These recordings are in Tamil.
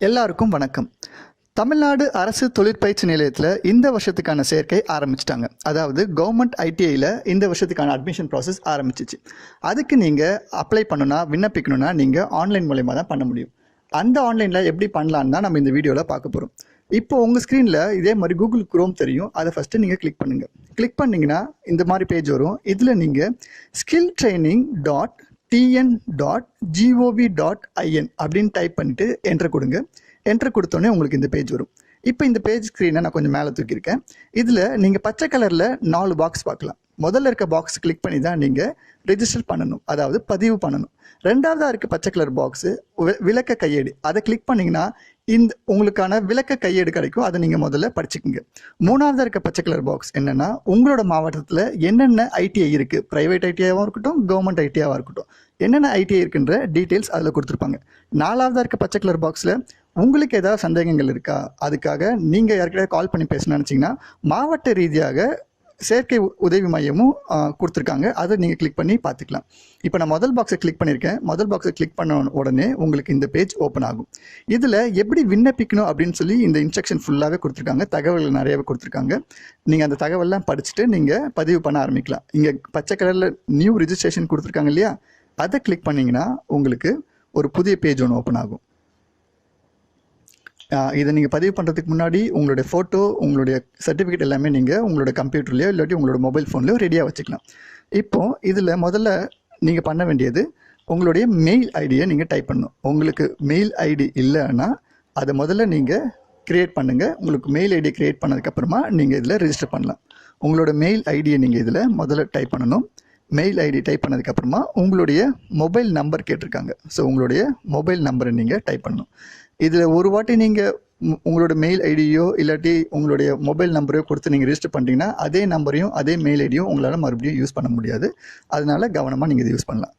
எல்லாருக்கும் வணக்கம். தமிழ்நாடு அரசு தொழிற்பயிற்சி நிலையத்தில் இந்த வருஷத்துக்கான சேர்க்கை ஆரம்பிச்சிட்டாங்க. அதாவது கவர்மெண்ட் ஐடிஐயில் இந்த வருஷத்துக்கான அட்மிஷன் ப்ராசஸ் ஆரம்பிச்சிச்சு. அதுக்கு நீங்கள் அப்ளை பண்ணணும்னா, விண்ணப்பிக்கணும்னா நீங்கள் ஆன்லைன் மூலமாக தான் பண்ண முடியும். அந்த ஆன்லைனில் எப்படி பண்ணலான்னு தான் நம்ம இந்த வீடியோவில் பார்க்க போகிறோம். இப்போ உங்கள் ஸ்க்ரீனில் இதே மாதிரி கூகுள் குரோம் தெரியும். அதை ஃபஸ்ட்டு நீங்கள் கிளிக் பண்ணுங்கள். கிளிக் பண்ணிங்கன்னா இந்த மாதிரி பேஜ் வரும். இதில் நீங்கள் skilltraining.tn.gov.in அப்படின்னு டைப் பண்ணிவிட்டு என்ட்ரு கொடுங்க. என்ட்ரு கொடுத்தோன்னே உங்களுக்கு இந்த பேஜ் வரும். இப்போ இந்த பேஜ் ஸ்க்ரீனை நான் கொஞ்சம் மேலே தூக்கியிருக்கேன். இதில் நீங்கள் பச்சை கலரில் 4 பாக்ஸ் பார்க்கலாம். முதல்ல இருக்க பாக்ஸ் கிளிக் பண்ணி தான் நீங்கள் ரெஜிஸ்டர் பண்ணணும், அதாவது பதிவு பண்ணணும். ரெண்டாவதாக இருக்க பச்சை கலர் பாக்ஸு விளக்க கையேடு. அதை கிளிக் பண்ணிங்கன்னா இந்த உங்களுக்கான விளக்க கையேடு கிடைக்கும். அதை நீங்கள் முதல்ல படிச்சுக்கோங்க. மூணாவதாக இருக்க பச்சை கலர் பாக்ஸ் என்னென்னா, உங்களோட மாவட்டத்தில் என்னென்ன ஐடிஐ இருக்குது, ப்ரைவேட் ஐடிஐவாக இருக்கட்டும், கவர்மெண்ட் ஐடிஐவாக இருக்கட்டும், என்னென்ன ஐடிஐ இருக்குன்ற டீட்டெயில்ஸ் அதில் கொடுத்துருப்பாங்க. நாலாவதாக இருக்க பச்சை கலர் பாக்ஸில் உங்களுக்கு ஏதாவது சந்தேகங்கள் இருக்கா, அதுக்காக நீங்கள் யாருக்கிட்ட கால் பண்ணி பேசணும்னு நினச்சிங்கன்னா மாவட்ட ரீதியாக சேர்க்கை உதவி மையமும் கொடுத்துருக்காங்க. அதை நீங்கள் கிளிக் பண்ணி பார்த்துக்கலாம். இப்போ நான் முதல் பாக்ஸை கிளிக் பண்ணியிருக்கேன். முதல் பாக்ஸை கிளிக் பண்ண உடனே உங்களுக்கு இந்த பேஜ் ஓப்பன் ஆகும். இதில் எப்படி விண்ணப்பிக்கணும் அப்படின்னு சொல்லி இந்த இன்ஸ்ட்ரக்ஷன் ஃபுல்லாகவே கொடுத்துருக்காங்க. தகவல்கள் நிறையவே கொடுத்துருக்காங்க. நீங்கள் அந்த தகவல்லாம் படிச்சுட்டு நீங்கள் பதிவு பண்ண ஆரம்பிக்கலாம். இங்கே பச்சை கலரில் நியூ ரிஜிஸ்ட்ரேஷன் கொடுத்துருக்காங்க இல்லையா, அதை கிளிக் பண்ணிங்கன்னா உங்களுக்கு ஒரு புதிய பேஜ் ஒன்று ஓப்பன் ஆகும். இதை நீங்கள் பதிவு பண்ணுறதுக்கு முன்னாடி உங்களுடைய ஃபோட்டோ, உங்களுடைய சர்டிஃபிகேட் எல்லாமே நீங்கள் உங்களோட கம்ப்யூட்டர்லையோ இல்லாட்டி உங்களோட மொபைல் ஃபோன்லையோ ரெடியாக வச்சுக்கலாம். இப்போது இதில் முதல்ல நீங்கள் பண்ண வேண்டியது உங்களுடைய மெயில் ஐடியை நீங்கள் டைப் பண்ணணும். உங்களுக்கு மெயில் ஐடி இல்லைன்னா அதை முதல்ல நீங்கள் க்ரியேட் பண்ணுங்கள். உங்களுக்கு மெயில் ஐடி க்ரியேட் பண்ணதுக்கப்புறமா நீங்கள் இதில் ரெஜிஸ்டர் பண்ணலாம். உங்களோட மெயில் ஐடியை நீங்கள் இதில் முதல்ல டைப் பண்ணணும். மெயில் ஐடி டைப் பண்ணதுக்கப்புறமா உங்களுடைய மொபைல் நம்பர் கேட்டிருக்காங்க. ஸோ உங்களுடைய மொபைல் நம்பரை நீங்கள் டைப் பண்ணணும். இதில் ஒரு வாட்டி நீங்கள் உங்களோட மெயில் ஐடியோ இல்லாட்டி உங்களுடைய மொபைல் நம்பரையோ கொடுத்து நீங்கள் ரெஜிஸ்டர் பண்ணிட்டீங்கன்னா அதே நம்பரையும் அதே மெயில் ஐடியும் உங்களால் மறுபடியும் யூஸ் பண்ண முடியாது. அதனால் கவனமாக நீங்கள் இதை யூஸ் பண்ணலாம்.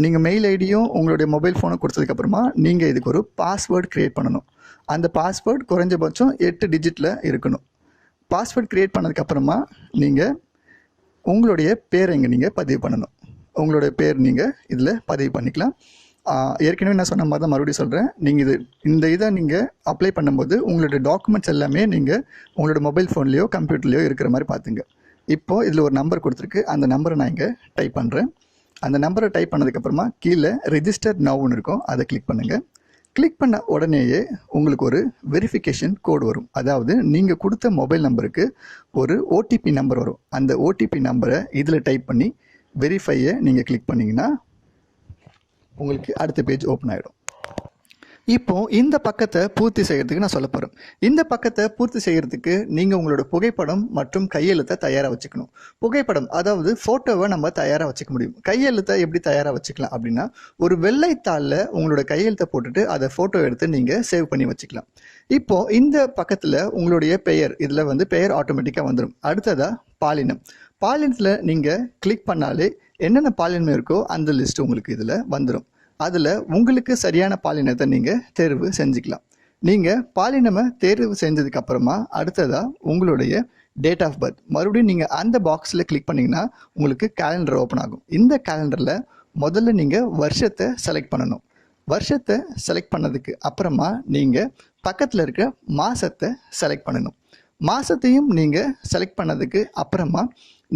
நீங்கள் மெயில் ஐடியும் உங்களுடைய மொபைல் ஃபோனும் கொடுத்ததுக்கப்புறமா நீங்கள் இதுக்கு ஒரு பாஸ்வேர்டு க்ரியேட் பண்ணணும். அந்த பாஸ்வேர்டு குறைஞ்சபட்சம் 8 டிஜிட்டில் இருக்கணும். பாஸ்வேர்டு க்ரியேட் பண்ணதுக்கப்புறமா நீங்கள் உங்களுடைய பேரை இங்கே நீங்கள் பதிவு பண்ணணும். உங்களுடைய பேர் நீங்கள் இதில் பதிவு பண்ணிக்கலாம். ஏற்கனவே நான் சொன்ன மாதிரி தான் மறுபடியும் சொல்கிறேன். நீங்கள் இந்த இதை நீங்கள் அப்ளை பண்ணும்போது உங்களுடைய டாக்குமெண்ட்ஸ் எல்லாமே நீங்கள் உங்களோட மொபைல் ஃபோன்லேயோ கம்ப்யூட்டர்லேயோ இருக்கிற மாதிரி பார்த்துங்க. இப்போது இதில் ஒரு நம்பர் கொடுத்துருக்கு. அந்த நம்பரை நான் இங்கே டைப் பண்ணுறேன். அந்த நம்பரை டைப் பண்ணதுக்கப்புறமா கீழே ரெஜிஸ்டர் நவுன்னு இருக்கும். அதை கிளிக் பண்ணுங்கள். கிளிக் பண்ண உடனேயே உங்களுக்கு ஒரு வெரிஃபிகேஷன் கோடு வரும். அதாவது நீங்கள் கொடுத்த மொபைல் நம்பருக்கு ஒரு ஓடிபி நம்பர் வரும். அந்த ஓடிபி நம்பரை இதில் டைப் பண்ணி வெரிஃபையை நீங்கள் கிளிக் பண்ணிங்கன்னா உங்களுக்கு அடுத்த பேஜ் ஓப்பன் ஆகிடும். இப்போது இந்த பக்கத்தை பூர்த்தி செய்கிறதுக்கு நான் சொல்ல போகிறேன். இந்த பக்கத்தை பூர்த்தி செய்கிறதுக்கு நீங்கள் உங்களோட புகைப்படம் மற்றும் கையெழுத்தை தயாராக வச்சுக்கணும். புகைப்படம் அதாவது ஃபோட்டோவை நம்ம தயாராக வச்சுக்க முடியும். கையெழுத்தை எப்படி தயாராக வச்சுக்கலாம் அப்படின்னா, ஒரு வெள்ளைத்தாளில் உங்களோட கையெழுத்தை போட்டுட்டு அதை ஃபோட்டோ எடுத்து நீங்கள் சேவ் பண்ணி வச்சுக்கலாம். இப்போது இந்த பக்கத்தில் உங்களுடைய பெயர், இதில் பெயர் ஆட்டோமேட்டிக்காக வந்துடும். அடுத்ததாக பாலினம். பாலினத்தில் நீங்கள் கிளிக் பண்ணாலே என்னென்ன பாலினம் இருக்கோ அந்த லிஸ்ட் உங்களுக்கு இதில் வந்துடும். அதில் உங்களுக்கு சரியான பாலினத்தை நீங்கள் தேர்வு செஞ்சுக்கலாம். நீங்கள் பாலினமை தேர்வு செஞ்சதுக்கப்புறமா அடுத்ததாக உங்களுடைய டேட் ஆஃப் பர்த் மறுபடியும் நீங்கள் அந்த பாக்ஸில் கிளிக் பண்ணிங்கன்னா உங்களுக்கு கேலண்டர் ஓப்பன் ஆகும். இந்த கேலண்டரில் முதல்ல நீங்கள் வருஷத்தை செலக்ட் பண்ணணும். வருஷத்தை செலக்ட் பண்ணதுக்கு அப்புறமா நீங்கள் பக்கத்தில் இருக்க மாதத்தை செலக்ட் பண்ணணும். மாதத்தையும் நீங்கள் செலக்ட் பண்ணதுக்கு அப்புறமா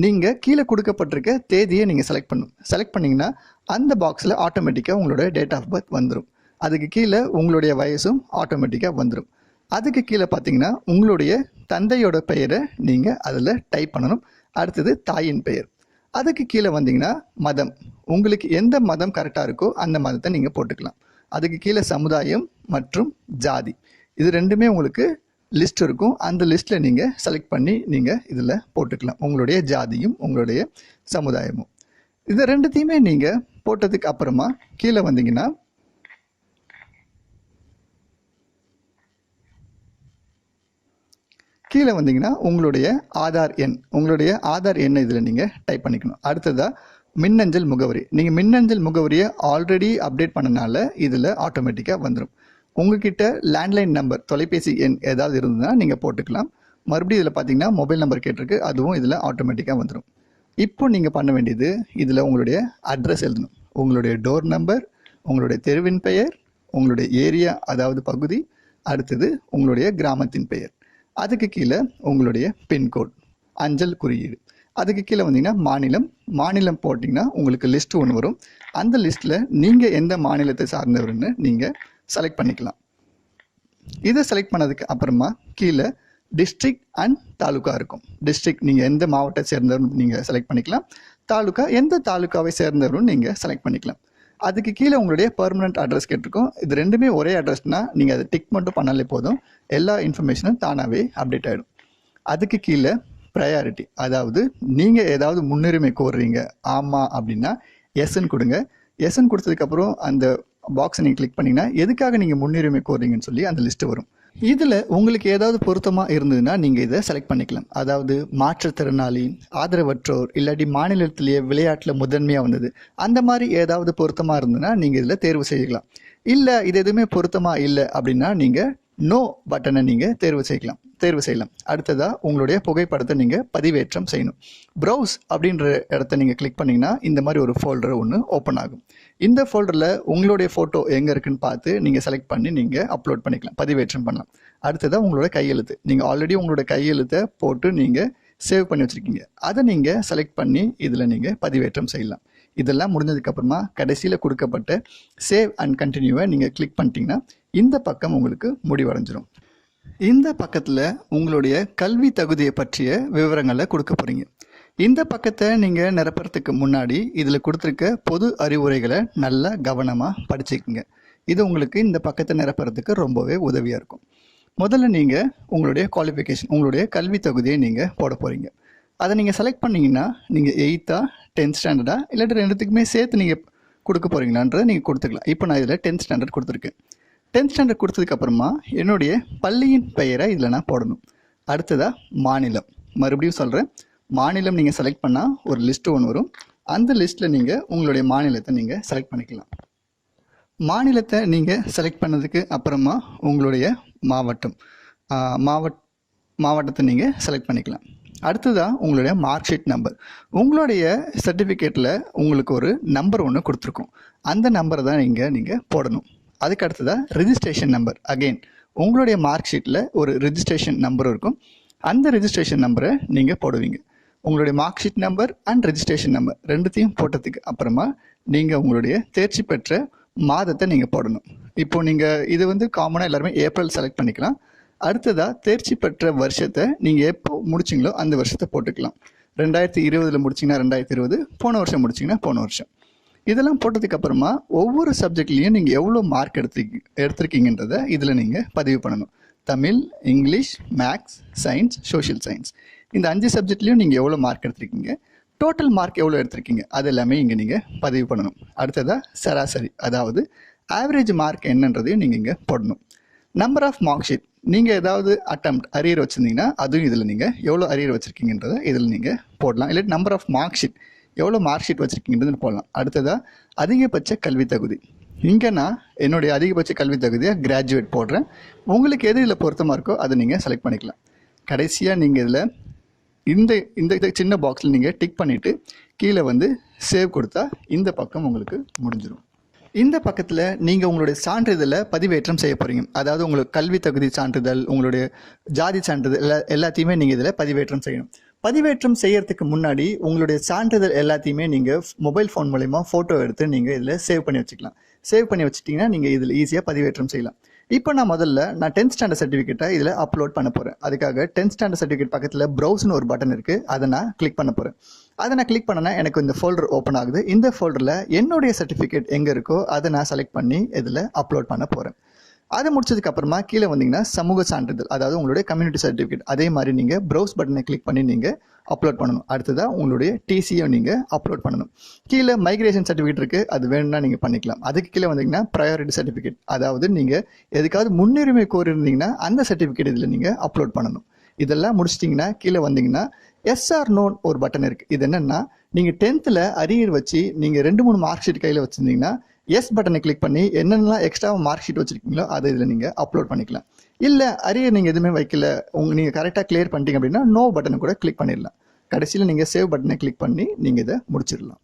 நீங்கள் கீழே கொடுக்கப்பட்டிருக்க தேதியை நீங்கள் செலக்ட் பண்ணணும். செலக்ட் பண்ணிங்கன்னா அந்த பாக்ஸில் ஆட்டோமேட்டிக்காக உங்களோட டேட் ஆஃப் பர்த் வந்துடும். அதுக்கு கீழே உங்களுடைய வயசும் ஆட்டோமேட்டிக்காக வந்துடும். அதுக்கு கீழே பார்த்தீங்கன்னா உங்களுடைய தந்தையோட பெயரை நீங்கள் அதில் டைப் பண்ணணும். அடுத்தது தாயின் பெயர். அதுக்கு கீழே வந்தீங்கன்னா மதம், உங்களுக்கு எந்த மதம் கரெக்டாக இருக்கோ அந்த மதத்தை நீங்கள் போட்டுக்கலாம். அதுக்கு கீழே சமுதாயம் மற்றும் ஜாதி, இது ரெண்டுமே உங்களுக்கு லிஸ்ட் இருக்கும். அந்த லிஸ்ட்டில் நீங்கள் செலக்ட் பண்ணி நீங்கள் இதில் போட்டுக்கலாம். உங்களுடைய ஜாதியும் உங்களுடைய சமுதாயமும் இது ரெண்டுத்தையுமே நீங்கள் போட்டதுக்கு அப்புறமா கீழே வந்தீங்கன்னா உங்களுடைய ஆதார் எண் இதில் நீங்கள் டைப் பண்ணிக்கணும். அடுத்ததாக மின்னஞ்சல் முகவரி. நீங்கள் மின்னஞ்சல் முகவரியை ஆல்ரெடி அப்டேட் பண்ணனால இதில் ஆட்டோமேட்டிக்காக வந்துடும். உங்ககிட்ட லேண்ட்லைன் நம்பர், தொலைபேசி எண் ஏதாவது இருந்ததுன்னா நீங்கள் போட்டுக்கலாம். மறுபடியும் இதில் பார்த்தீங்கன்னா மொபைல் நம்பர் கேட்டிருக்கு, அதுவும் இதில் ஆட்டோமேட்டிக்காக வந்துடும். இப்போ நீங்கள் பண்ண வேண்டியது இதில் உங்களுடைய அட்ரஸ் எழுதணும். உங்களுடைய டோர் நம்பர், உங்களுடைய தெருவின் பெயர், உங்களுடைய ஏரியா அதாவது பகுதி, அடுத்தது உங்களுடைய கிராமத்தின் பெயர், அதுக்கு கீழே உங்களுடைய பின்கோட், அஞ்சல் குறியீடு, அதுக்கு கீழே வந்தீங்கன்னா மாநிலம் போட்டிங்கன்னா உங்களுக்கு லிஸ்ட் ஒன்று வரும். அந்த லிஸ்ட்டில் நீங்கள் எந்த மாநிலத்தை சார்ந்தவர்னு நீங்கள் செலக்ட் பண்ணிக்கலாம். இதை செலக்ட் பண்ணதுக்கு அப்புறமா கீழே டிஸ்ட்ரிக்ட் அண்ட் தாலுக்கா இருக்கும். டிஸ்ட்ரிக்ட் நீங்கள் எந்த மாவட்டத்தை சேர்ந்தவர்னு நீங்கள் செலக்ட் பண்ணிக்கலாம். தாலுக்கா எந்த தாலுக்காவை சேர்ந்தவரும் நீங்கள் செலக்ட் பண்ணிக்கலாம். அதுக்கு கீழே உங்களுடைய பெர்மனன்ட் அட்ரஸ் கேட்டிருக்கோம். இது ரெண்டுமே ஒரே அட்ரஸ்னால் நீங்கள் அதை டிக் மட்டும் பண்ணாலே போதும், எல்லா இன்ஃபர்மேஷனும் தானாகவே அப்டேட் ஆகிடும். அதுக்கு கீழே ப்ரையாரிட்டி, அதாவது நீங்கள் ஏதாவது முன்னுரிமை கோருறீங்க ஆமாம் அப்படின்னா எஸ்ன்னு கொடுங்க. எஸ்ன்னு கொடுத்ததுக்கப்புறம் அந்த பாக்ஸை நீங்கள் கிளிக் பண்ணிங்கன்னா எதுக்காக நீங்கள் முன்னுரிமை கோருறீங்கன்னு சொல்லி அந்த லிஸ்ட்டு வரும். இதில் உங்களுக்கு ஏதாவது பொருத்தமாக இருந்ததுன்னா நீங்கள் இதை செலக்ட் பண்ணிக்கலாம். அதாவது மாற்றுத்திறனாளி, ஆதரவற்றோர், இல்லாட்டி மாநிலத்திலேயே விளையாட்டில் முதன்மையாக வந்தது, அந்த மாதிரி ஏதாவது பொருத்தமாக இருந்ததுன்னா நீங்கள் இதில் தேர்வு செய்யலாம். இல்லை இது எதுவுமே பொருத்தமாக இல்லை அப்படின்னா நீங்கள் நோ பட்டனை நீங்கள் தேர்வு செய்யலாம். அடுத்ததாக உங்களுடைய புகைப்படத்தை நீங்கள் பதிவேற்றம் செய்யணும். ப்ரௌஸ் அப்படின்ற இடத்த நீங்கள் கிளிக் பண்ணிங்கன்னா இந்த மாதிரி ஒரு ஃபோல்டர் ஒன்று ஓப்பன் ஆகும். இந்த ஃபோல்டரில் உங்களுடைய ஃபோட்டோ எங்கே இருக்குன்னு பார்த்து நீங்கள் செலக்ட் பண்ணி நீங்கள் அப்லோட் பண்ணிக்கலாம், பதிவேற்றம் பண்ணலாம். அடுத்ததாக உங்களோட கையெழுத்து, நீங்கள் ஆல்ரெடி உங்களோட கையெழுத்தை போட்டு நீங்கள் சேவ் பண்ணி வச்சுருக்கீங்க, அதை நீங்கள் செலக்ட் பண்ணி இதில் நீங்கள் பதிவேற்றம் செய்யலாம். இதெல்லாம் முடிஞ்சதுக்கப்புறமா கடைசியில் கொடுக்கப்பட்ட சேவ் அண்ட் கண்டினியூவை நீங்கள் கிளிக் பண்ணிட்டீங்கன்னா இந்த பக்கம் உங்களுக்கு முடிவடைஞ்சிரும். இந்த பக்கத்தில் உங்களுடைய கல்வி தகுதியை பற்றிய விவரங்களை கொடுக்க போகிறீங்க. இந்த பக்கத்தை நீங்கள் நிரப்புறதுக்கு முன்னாடி இதில் கொடுத்துருக்க பொது அறிவுரைகளை நல்லா கவனமாக படிச்சுக்கோங்க. இது உங்களுக்கு இந்த பக்கத்தை நிரப்புறதுக்கு ரொம்பவே உதவியாக இருக்கும். முதல்ல நீங்கள் உங்களுடைய குவாலிஃபிகேஷன், உங்களுடைய கல்வி தகுதியை நீங்கள் போட போகிறீங்க. அதை நீங்கள் செலக்ட் பண்ணிங்கன்னா நீங்கள் 8th 10th ஸ்டாண்டர்டா இல்லாட்டி ரெண்டுத்துக்குமே சேர்த்து நீங்கள் கொடுக்க போகிறீங்களான்றதை நீங்கள் கொடுத்துக்கலாம். இப்போ நான் இதில் 10th ஸ்டாண்டர்ட் கொடுத்துருக்கேன். 10th ஸ்டாண்டர்ட் கொடுத்ததுக்கப்புறமா என்னுடைய பள்ளியின் பெயரை இதில் நான் போடணும். அடுத்ததாக மாநிலம், மறுபடியும் சொல்கிறேன், மாநிலம் நீங்கள் செலக்ட் பண்ணால் ஒரு லிஸ்ட்டு ஒன்று வரும். அந்த லிஸ்ட்டில் நீங்கள் உங்களுடைய மாநிலத்தை நீங்கள் செலக்ட் பண்ணிக்கலாம். மாநிலத்தை நீங்கள் செலக்ட் பண்ணதுக்கு அப்புறமா உங்களுடைய மாவட்டத்தை நீங்கள் செலக்ட் பண்ணிக்கலாம். அடுத்ததாக உங்களுடைய மார்க் ஷீட் நம்பர், உங்களுடைய சர்டிஃபிகேட்டில் உங்களுக்கு ஒரு நம்பர் ஒன்று கொடுத்துருக்கோம், அந்த நம்பரை தான் நீங்கள் போடணும். அதுக்கு அடுத்ததாக ரிஜிஸ்ட்ரேஷன் நம்பர், அகெயின் உங்களுடைய மார்க் ஷீட்டில் ஒரு ரிஜிஸ்ட்ரேஷன் நம்பர் இருக்கும், அந்த ரிஜிஸ்ட்ரேஷன் நம்பரை நீங்கள் போடுவீங்க. உங்களுடைய mark sheet number and registration number ரெண்டுத்தையும் போட்டதுக்கு அப்புறமா நீங்கள் உங்களுடைய தேர்ச்சி பெற்ற மாதத்தை நீங்கள் போடணும். இப்போது நீங்கள் இது காமனாக எல்லாருமே ஏப்ரல் செலக்ட் பண்ணிக்கலாம். அடுத்ததாக தேர்ச்சி பெற்ற வருஷத்தை நீங்கள் எப்போ முடிச்சிங்களோ அந்த வருஷத்தை போட்டுக்கலாம். 2020 முடிச்சிங்கன்னா 2020, போன வருஷம் முடிச்சிங்கன்னா போன வருஷம். இதெல்லாம் போட்டதுக்கு அப்புறமா ஒவ்வொரு சப்ஜெக்ட்லேயும் நீங்கள் எவ்வளோ மார்க் எடுத்திருக்கீங்கன்றதை இதில் நீங்கள் பதிவு பண்ணணும். Tamil, English, maths, science, social science, இந்த 5 சப்ஜெக்ட்லேயும் நீங்கள் எவ்வளோ மார்க் எடுத்திருக்கீங்க, டோட்டல் மார்க் எவ்வளோ எடுத்திருக்கீங்க, அது எல்லாமே இங்கே நீங்கள் பதிவு பண்ணணும். அடுத்ததாக சராசரி, அதாவது ஆவரேஜ் மார்க் என்னன்றதையும் நீங்கள் இங்கே போடணும். நம்பர் ஆஃப் மார்க் ஷீட், நீங்கள் ஏதாவது அரியர் வச்சுருந்தீங்கன்னா அதுவும் இதில் நீங்கள் எவ்வளோ அரியர் வச்சுருக்கீங்கன்றதை இதில் நீங்கள் போடலாம். இல்லாட்டி நம்பர் ஆஃப் மார்க் ஷீட், எவ்வளோ மார்க் ஷீட் வச்சுருக்கீங்கன்றது போடலாம். அடுத்ததாக அதிகபட்ச கல்வி தகுதி, இங்கே நான் என்னுடைய அதிகபட்ச கல்வி தகுதியாக கிராஜுவேட் போடுறேன். உங்களுக்கு எது இதில் பொருத்தமாக இருக்கோ அதை நீங்கள் செலக்ட் பண்ணிக்கலாம். கடைசியாக நீங்கள் இதில் இந்த சின்ன பாக்ஸில் நீங்கள் டிக் பண்ணிவிட்டு கீழே சேவ் கொடுத்தா இந்த பக்கம் உங்களுக்கு முடிஞ்சிடும். இந்த பக்கத்தில் நீங்கள் உங்களுடைய சான்றிதழை பதிவேற்றம் செய்ய போகிறீங்க. அதாவது உங்களுக்கு கல்வி தகுதி சான்றிதழ், உங்களுடைய ஜாதி சான்றிதழ் எல்லாத்தையுமே நீங்கள் இதில் பதிவேற்றம் செய்யணும். பதிவேற்றம் செய்யறதுக்கு முன்னாடி உங்களுடைய சான்றிதழ் எல்லாத்தையுமே நீங்கள் மொபைல் ஃபோன் மூலமா ஃபோட்டோ எடுத்து நீங்கள் இதில் சேவ் பண்ணி வச்சுக்கலாம். சேவ் பண்ணி வச்சுட்டிங்கன்னா நீங்கள் இதில் ஈஸியாக பதிவேற்றம் செய்யலாம். இப்போ நான் 10th ஸ்டாண்டர்ட் சர்டிஃபிகேட்டை இதில் அப்லோட் பண்ண போகிறேன். அதுக்காக 10th ஸ்டாண்டர்ட் சர்டிஃபிகேட் பக்கத்தில் ப்ரௌஸ்னு ஒரு பட்டன் இருக்குது, அதை நான் கிளிக் பண்ண போகிறேன். அதை நான் கிளிக் பண்ணேன்னா எனக்கு இந்த ஃபோல்டர் ஓப்பன் ஆகுது. இந்த ஃபோல்டரில் என்னுடைய சர்டிஃபிகேட் எங்கே இருக்கோ அதை நான் செலக்ட் பண்ணி இதில் அப்லோட் பண்ண போகிறேன். அதை முடிச்சதுக்கப்புறமா கீழே வந்தீங்கன்னா சமூக சான்றிதழ், அதாவது உங்களுடைய கம்யூனிட்டி சர்டிஃபிகேட், அதே மாதிரி நீங்கள் ப்ரௌஸ் பட்டனை கிளிக் பண்ணி நீங்கள் அப்லோட் பண்ணணும். அடுத்ததாக உங்களுடைய டிசியை நீங்கள் அப்லோட் பண்ணணும். கீழே மைக்ரேஷன் சர்டிஃபிகேட் இருக்குது, அது வேணும்னா நீங்கள் பண்ணிக்கலாம். அதுக்கு கீழே வந்தீங்கன்னா ப்ரையாரிட்டி சர்டிஃபிகேட், அதாவது நீங்கள் எதுக்காவது முன்னுரிமை கோரியிருந்தீங்கன்னா அந்த சர்டிஃபிகேட் இதில் நீங்கள் அப்லோட் பண்ணணும். இதெல்லாம் முடிச்சிட்டிங்கன்னா கீழே வந்தீங்கன்னா எஸ் ஆர் நோன் ஒரு பட்டன் இருக்குது. இது என்னென்னா நீங்கள் 10th அரியர் வச்சு நீங்கள் 2-3 மார்க் ஷீட் கையில் வச்சுருந்தீங்கன்னா எஸ் பட்டனை கிளிக் பண்ணி என்னென்னலாம் எக்ஸ்ட்ரா மார்க் ஷீட் வச்சுருக்கீங்களோ அதை இதில் நீங்கள் அப்லோட் பண்ணிக்கலாம். இல்லை அரியர் நீங்கள் எதுவுமே வைக்கல, நீங்கள் கரெக்டாக கிளியர் பண்ணிட்டீங்க அப்படின்னா நோ பட்டனை கூட கிளிக் பண்ணிடலாம். கடைசியில் நீங்கள் சேவ் பட்டனை கிளிக் பண்ணி நீங்கள் இதை முடிச்சிடலாம்.